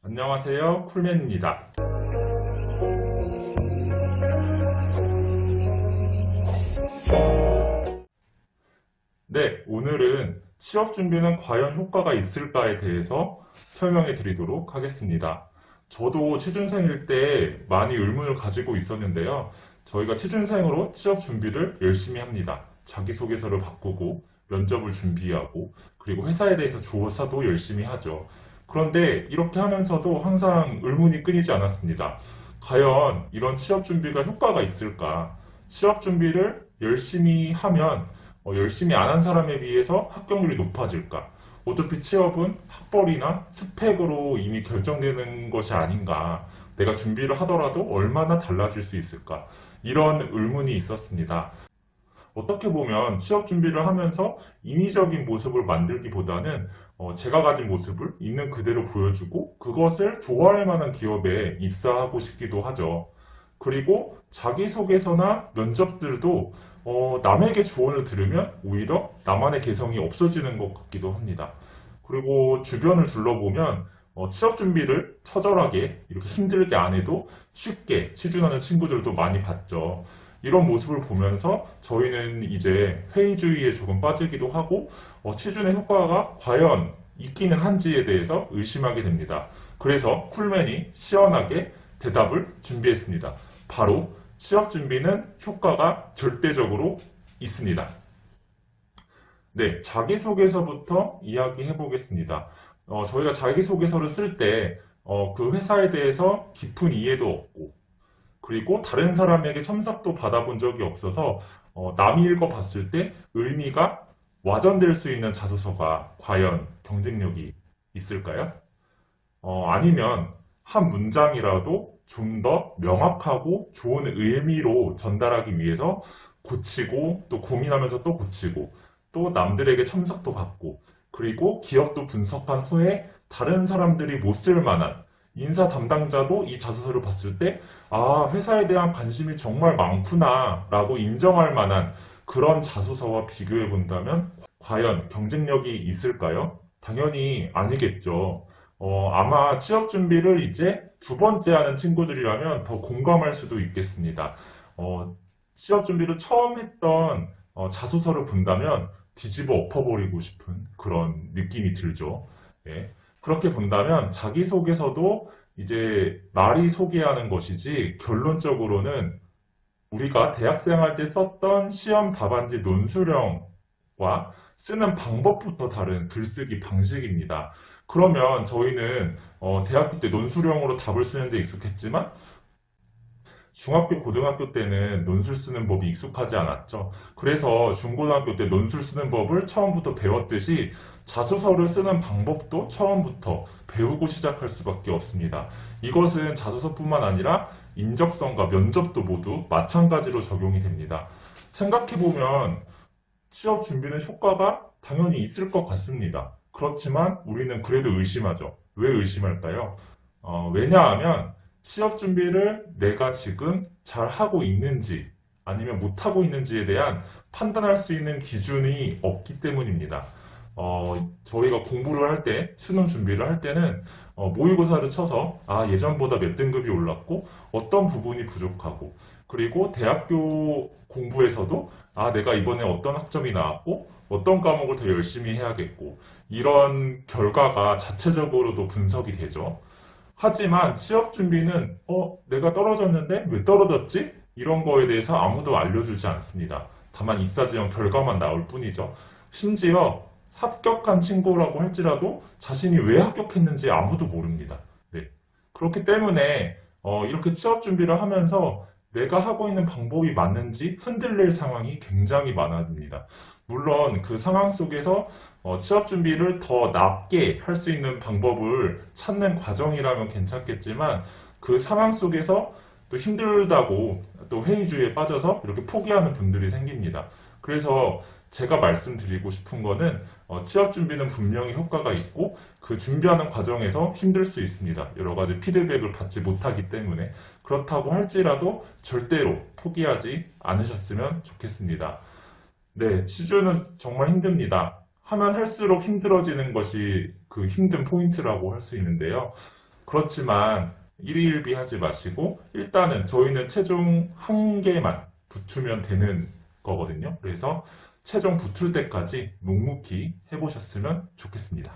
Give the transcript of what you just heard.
안녕하세요, 쿨맨입니다. 네, 오늘은 취업 준비는 과연 효과가 있을까에 대해서 설명해 드리도록 하겠습니다. 저도 취준생일 때 많이 의문을 가지고 있었는데요. 저희가 취준생으로 취업 준비를 열심히 합니다. 자기소개서를 바꾸고, 면접을 준비하고, 그리고 회사에 대해서 조사도 열심히 하죠. 그런데 이렇게 하면서도 항상 의문이 끊이지 않았습니다. 과연 이런 취업 준비가 효과가 있을까? 취업 준비를 열심히 하면 열심히 안 한 사람에 비해서 합격률이 높아질까? 어차피 취업은 학벌이나 스펙으로 이미 결정되는 것이 아닌가? 내가 준비를 하더라도 얼마나 달라질 수 있을까? 이런 의문이 있었습니다. 어떻게 보면 취업 준비를 하면서 인위적인 모습을 만들기보다는 제가 가진 모습을 있는 그대로 보여주고 그것을 좋아할 만한 기업에 입사하고 싶기도 하죠. 그리고 자기소개서나 면접들도 남에게 조언을 들으면 오히려 나만의 개성이 없어지는 것 같기도 합니다. 그리고 주변을 둘러보면 취업 준비를 처절하게 이렇게 힘들게 안 해도 쉽게 취준하는 친구들도 많이 봤죠. 이런 모습을 보면서 저희는 이제 회의주의에 조금 빠지기도 하고 취준의 효과가 과연 있기는 한지에 대해서 의심하게 됩니다. 그래서 쿨맨이 시원하게 대답을 준비했습니다. 바로 취업 준비는 효과가 절대적으로 있습니다. 네, 자기소개서부터 이야기해 보겠습니다. 저희가 자기소개서를 쓸 때 그 회사에 대해서 깊은 이해도 없고 그리고 다른 사람에게 첨삭도 받아본 적이 없어서 남이 읽어봤을 때 의미가 와전될 수 있는 자소서가 과연 경쟁력이 있을까요? 아니면 한 문장이라도 좀 더 명확하고 좋은 의미로 전달하기 위해서 고치고 또 고민하면서 또 고치고 또 남들에게 첨삭도 받고 그리고 기업도 분석한 후에 다른 사람들이 못 쓸 만한 인사 담당자도 이 자소서를 봤을 때 아, 회사에 대한 관심이 정말 많구나 라고 인정할 만한 그런 자소서와 비교해 본다면 과연 경쟁력이 있을까요? 당연히 아니겠죠. 아마 취업 준비를 이제 두 번째 하는 친구들이라면 더 공감할 수도 있겠습니다. 취업 준비를 처음 했던 자소서를 본다면 뒤집어 엎어버리고 싶은 그런 느낌이 들죠. 예. 그렇게 본다면 자기소개서도 이제 말이 소개하는 것이지 결론적으로는 우리가 대학생활 때 썼던 시험 답안지 논술형과 쓰는 방법부터 다른 글쓰기 방식입니다. 그러면 저희는 대학교 때 논술형으로 답을 쓰는 데 익숙했지만 중학교, 고등학교 때는 논술 쓰는 법이 익숙하지 않았죠. 그래서 중고등학교 때 논술 쓰는 법을 처음부터 배웠듯이 자소서를 쓰는 방법도 처음부터 배우고 시작할 수밖에 없습니다. 이것은 자소서뿐만 아니라 인적성과 면접도 모두 마찬가지로 적용이 됩니다. 생각해보면 취업 준비는 효과가 당연히 있을 것 같습니다. 그렇지만 우리는 그래도 의심하죠. 왜 의심할까요? 왜냐하면 취업 준비를 내가 지금 잘 하고 있는지 아니면 못하고 있는지에 대한 판단할 수 있는 기준이 없기 때문입니다. 저희가 공부를 할 때, 수능 준비를 할 때는 모의고사를 쳐서 예전보다 몇 등급이 올랐고 어떤 부분이 부족하고 그리고 대학교 공부에서도 내가 이번에 어떤 학점이 나왔고 어떤 과목을 더 열심히 해야겠고 이런 결과가 자체적으로도 분석이 되죠. 하지만 취업 준비는 내가 떨어졌는데 왜 떨어졌지? 이런 거에 대해서 아무도 알려주지 않습니다. 다만 입사 지원 결과만 나올 뿐이죠. 심지어 합격한 친구라고 할지라도 자신이 왜 합격했는지 아무도 모릅니다. 네. 그렇기 때문에 이렇게 취업 준비를 하면서 내가 하고 있는 방법이 맞는지 흔들릴 상황이 굉장히 많아집니다. 물론 그 상황 속에서 취업 준비를 더 낫게 할 수 있는 방법을 찾는 과정이라면 괜찮겠지만 그 상황 속에서 또 힘들다고 또 회의주의에 빠져서 이렇게 포기하는 분들이 생깁니다. 그래서 제가 말씀드리고 싶은 거는 취업 준비는 분명히 효과가 있고 그 준비하는 과정에서 힘들 수 있습니다. 여러 가지 피드백을 받지 못하기 때문에 그렇다고 할지라도 절대로 포기하지 않으셨으면 좋겠습니다. 네, 취준은 정말 힘듭니다. 하면 할수록 힘들어지는 것이 그 힘든 포인트라고 할 수 있는데요. 그렇지만 일희일비 하지 마시고 일단은 저희는 최종 한 개만 붙으면 되는 거거든요. 그래서 최종 붙을 때까지 묵묵히 해보셨으면 좋겠습니다.